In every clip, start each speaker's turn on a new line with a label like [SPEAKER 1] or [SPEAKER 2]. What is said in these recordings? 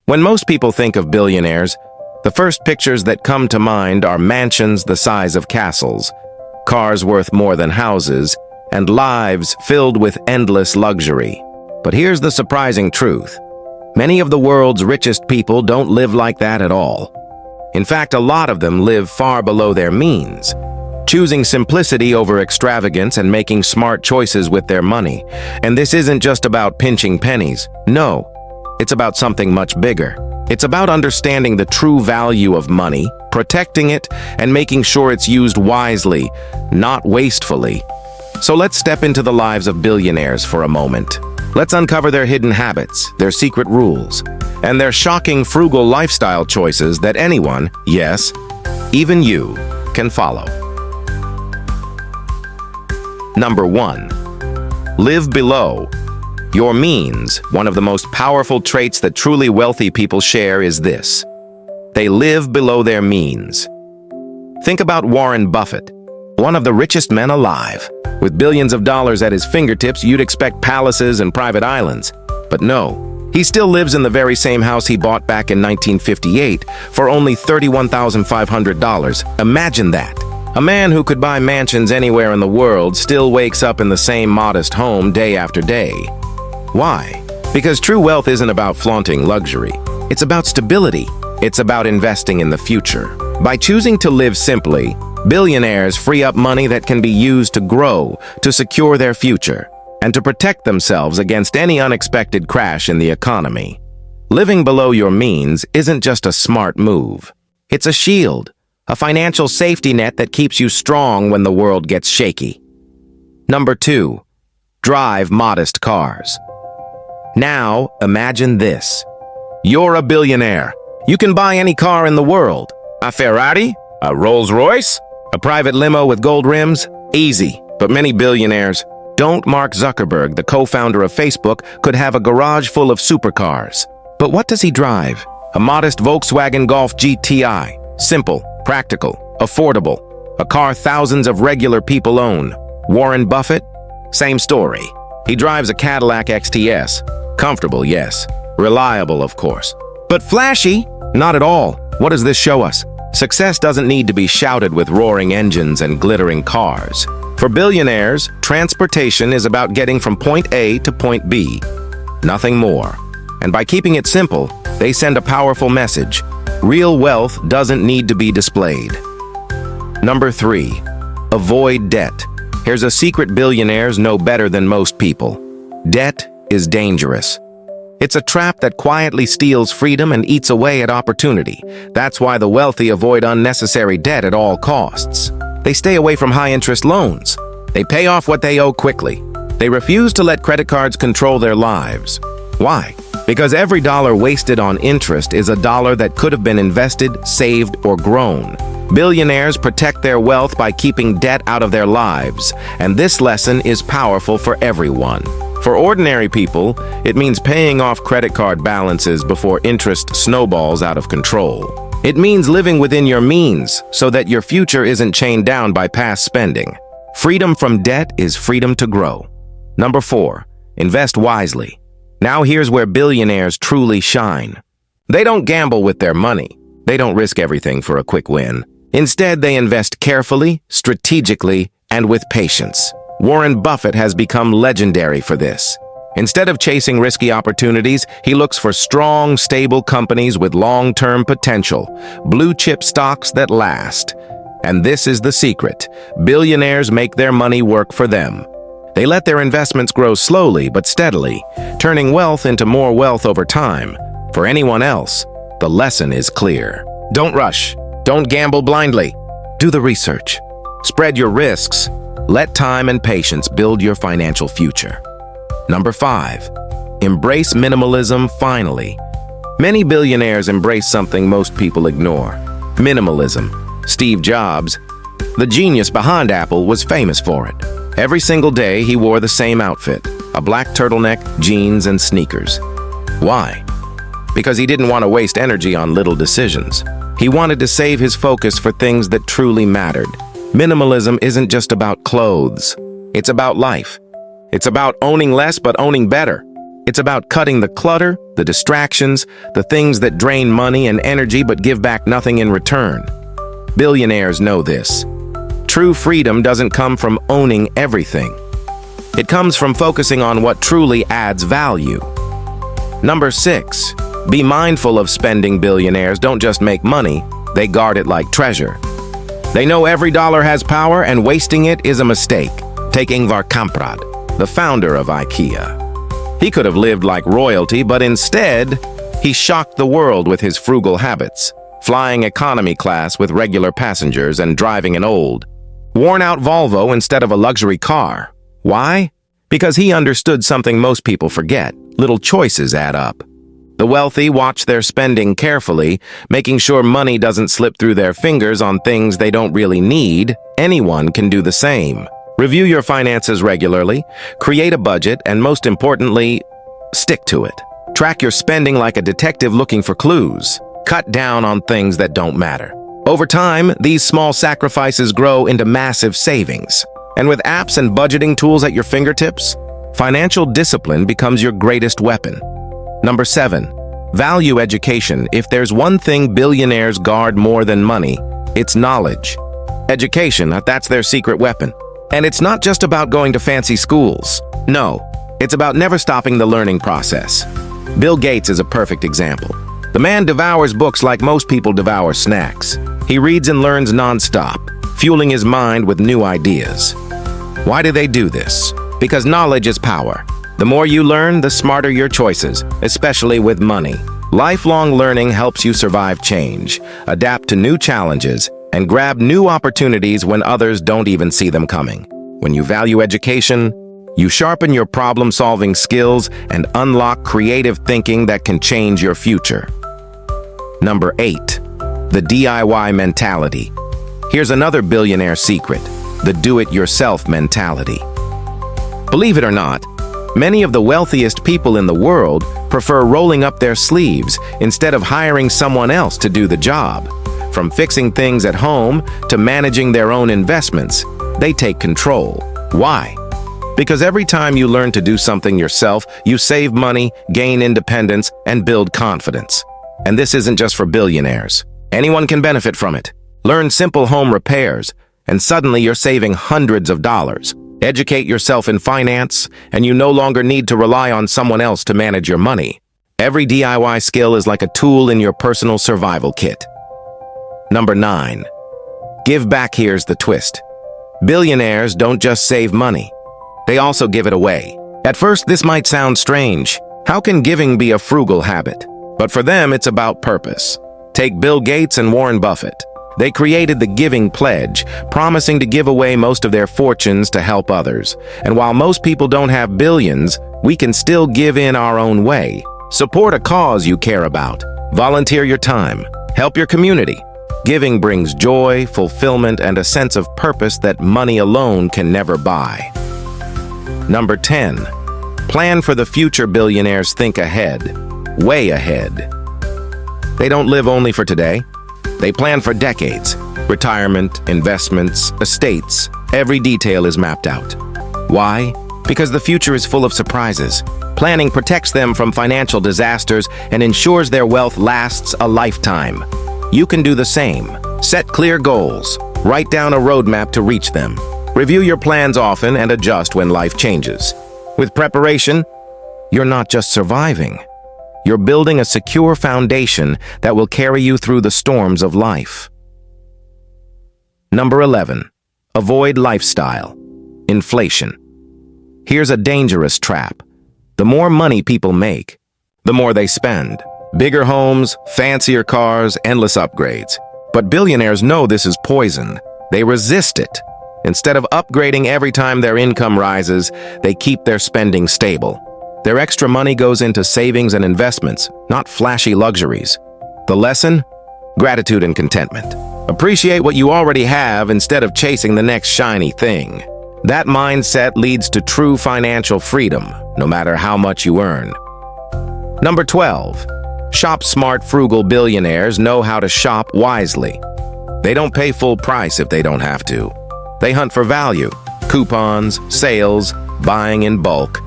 [SPEAKER 1] When most people think of billionaires, the first pictures that come to mind are mansions the size of castles, cars worth more than houses, and lives filled with endless luxury. But here's the surprising truth. Many of the world's richest people don't live like that at all. In fact, a lot of them live far below their means, choosing simplicity over extravagance and making smart choices with their money. And this isn't just about pinching pennies. No, it's about something much bigger. It's about understanding the true value of money, protecting it, and making sure it's used wisely, not wastefully. So let's step into the lives of billionaires for a moment. Let's uncover their hidden habits, their secret rules, and their shocking frugal lifestyle choices that anyone, yes, even you, can follow. Number 1. Live below your means. One of the most powerful traits that truly wealthy people share is this. They live below their means. Think about Warren Buffett, one of the richest men alive. With billions of dollars at his fingertips, you'd expect palaces and private islands. But no, he still lives in the very same house he bought back in 1958 for only $31,500. Imagine that. A man who could buy mansions anywhere in the world still wakes up in the same modest home day after day. Why? Because true wealth isn't about flaunting luxury. It's about stability. It's about investing in the future. By choosing to live simply, billionaires free up money that can be used to grow, to secure their future, and to protect themselves against any unexpected crash in the economy. Living below your means isn't just a smart move. It's a shield, a financial safety net that keeps you strong when the world gets shaky. Number 2. Drive modest cars. Now, imagine this. You're a billionaire. You can buy any car in the world. A Ferrari? A Rolls-Royce? A private limo with gold rims? Easy. But many billionaires don't. Mark Zuckerberg, the co-founder of Facebook, could have a garage full of supercars. But what does he drive? A modest Volkswagen Golf GTI. Simple, practical, affordable. A car thousands of regular people own. Warren Buffett? Same story. He drives a Cadillac XTS. Comfortable, yes. Reliable, of course. But flashy? Not at all. What does this show us? Success doesn't need to be shouted with roaring engines and glittering cars. For billionaires, transportation is about getting from point A to point B. Nothing more. And by keeping it simple, they send a powerful message. Real wealth doesn't need to be displayed. Number 3. Avoid debt. Here's a secret billionaires know better than most people. Debt is dangerous. It's a trap that quietly steals freedom and eats away at opportunity. That's why the wealthy avoid unnecessary debt at all costs. They stay away from high-interest loans. They pay off what they owe quickly. They refuse to let credit cards control their lives. Why? Because every dollar wasted on interest is a dollar that could have been invested, saved, or grown. Billionaires protect their wealth by keeping debt out of their lives, and this lesson is powerful for everyone. For ordinary people, it means paying off credit card balances before interest snowballs out of control. It means living within your means so that your future isn't chained down by past spending. Freedom from debt is freedom to grow. Number 4. Invest wisely. Now here's where billionaires truly shine. They don't gamble with their money. They don't risk everything for a quick win. Instead, they invest carefully, strategically, and with patience. Warren Buffett has become legendary for this. Instead of chasing risky opportunities, he looks for strong, stable companies with long-term potential, blue-chip stocks that last. And this is the secret. Billionaires make their money work for them. They let their investments grow slowly but steadily, turning wealth into more wealth over time. For anyone else, the lesson is clear. Don't rush. Don't gamble blindly. Do the research. Spread your risks. Let time and patience build your financial future. Number 5. Embrace minimalism finally. Many billionaires embrace something most people ignore. Minimalism. Steve Jobs, the genius behind Apple, was famous for it. Every single day he wore the same outfit, a black turtleneck, jeans, and sneakers. Why? Because he didn't want to waste energy on little decisions. He wanted to save his focus for things that truly mattered. Minimalism isn't just about clothes. It's about life. It's about owning less but owning better. It's about cutting the clutter, the distractions, the things that drain money and energy but give back nothing in return. Billionaires know this. True freedom doesn't come from owning everything. It comes from focusing on what truly adds value. Number 6. Be mindful of spending. Billionaires don't just make money, they guard it like treasure. They know every dollar has power and wasting it is a mistake. Take Ingvar Kamprad, the founder of IKEA. He could have lived like royalty, but instead, he shocked the world with his frugal habits, flying economy class with regular passengers and driving an old, worn-out Volvo instead of a luxury car. Why? Because he understood something most people forget. Little choices add up. The wealthy watch their spending carefully, making sure money doesn't slip through their fingers on things they don't really need. Anyone can do the same. Review your finances regularly, create a budget, and most importantly, stick to it. Track your spending like a detective looking for clues. Cut down on things that don't matter. Over time, these small sacrifices grow into massive savings. And with apps and budgeting tools at your fingertips, financial discipline becomes your greatest weapon. Number 7. Value education. If there's one thing billionaires guard more than money, it's knowledge. Education, that's their secret weapon. And it's not just about going to fancy schools. No, it's about never stopping the learning process. Bill Gates is a perfect example. The man devours books like most people devour snacks. He reads and learns non-stop, fueling his mind with new ideas. Why do they do this? Because knowledge is power. The more you learn, the smarter your choices, especially with money. Lifelong learning helps you survive change, adapt to new challenges, and grab new opportunities when others don't even see them coming. When you value education, you sharpen your problem-solving skills and unlock creative thinking that can change your future. Number 8. The DIY mentality. Here's another billionaire secret: the do-it-yourself mentality. Believe it or not, many of the wealthiest people in the world prefer rolling up their sleeves instead of hiring someone else to do the job. From fixing things at home to managing their own investments, they take control. Why? Because every time you learn to do something yourself, you save money, gain independence, and build confidence. And this isn't just for billionaires. Anyone can benefit from it. Learn simple home repairs, and suddenly you're saving hundreds of dollars. Educate yourself in finance, and you no longer need to rely on someone else to manage your money. Every DIY skill is like a tool in your personal survival kit. Number 9. Give back. Here's the twist. Billionaires don't just save money. They also give it away. At first, this might sound strange. How can giving be a frugal habit? But for them, it's about purpose. Take Bill Gates and Warren Buffett. They created the Giving Pledge, promising to give away most of their fortunes to help others. And while most people don't have billions, we can still give in our own way. Support a cause you care about. Volunteer your time. Help your community. Giving brings joy, fulfillment, and a sense of purpose that money alone can never buy. Number 10. Plan for the future. Billionaires think ahead, way ahead. They don't live only for today. They plan for decades. Retirement, investments, estates, every detail is mapped out. Why? Because the future is full of surprises. Planning protects them from financial disasters and ensures their wealth lasts a lifetime. You can do the same. Set clear goals. Write down a roadmap to reach them. Review your plans often and adjust when life changes. With preparation, you're not just surviving. You're building a secure foundation that will carry you through the storms of life. Number 11. Avoid lifestyle. Inflation. Here's a dangerous trap. The more money people make, the more they spend. Bigger homes, fancier cars, endless upgrades. But billionaires know this is poison. They resist it. Instead of upgrading every time their income rises, they keep their spending stable. Their extra money goes into savings and investments, not flashy luxuries. The lesson? Gratitude and contentment. Appreciate what you already have instead of chasing the next shiny thing. That mindset leads to true financial freedom, no matter how much you earn. Number 12. Shop smart. Frugal billionaires know how to shop wisely. They don't pay full price if they don't have to. They hunt for value, coupons, sales, buying in bulk.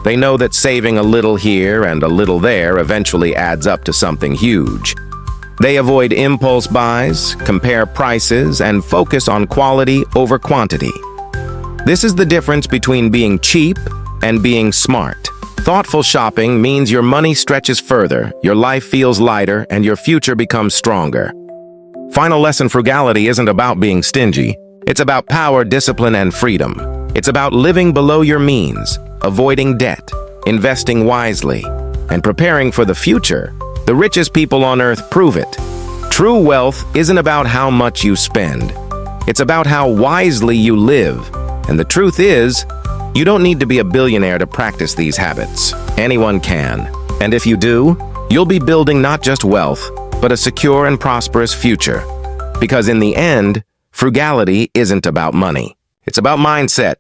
[SPEAKER 1] They know that saving a little here and a little there eventually adds up to something huge. They avoid impulse buys, compare prices, and focus on quality over quantity. This is the difference between being cheap and being smart. Thoughtful shopping means your money stretches further, your life feels lighter, and your future becomes stronger. Final lesson: frugality isn't about being stingy. It's about power, discipline, and freedom. It's about living below your means, avoiding debt, investing wisely, and preparing for the future. The richest people on earth prove it. True wealth isn't about how much you spend. It's about how wisely you live. And the truth is, you don't need to be a billionaire to practice these habits. Anyone can. And if you do, you'll be building not just wealth, but a secure and prosperous future. Because in the end, frugality isn't about money. It's about mindset,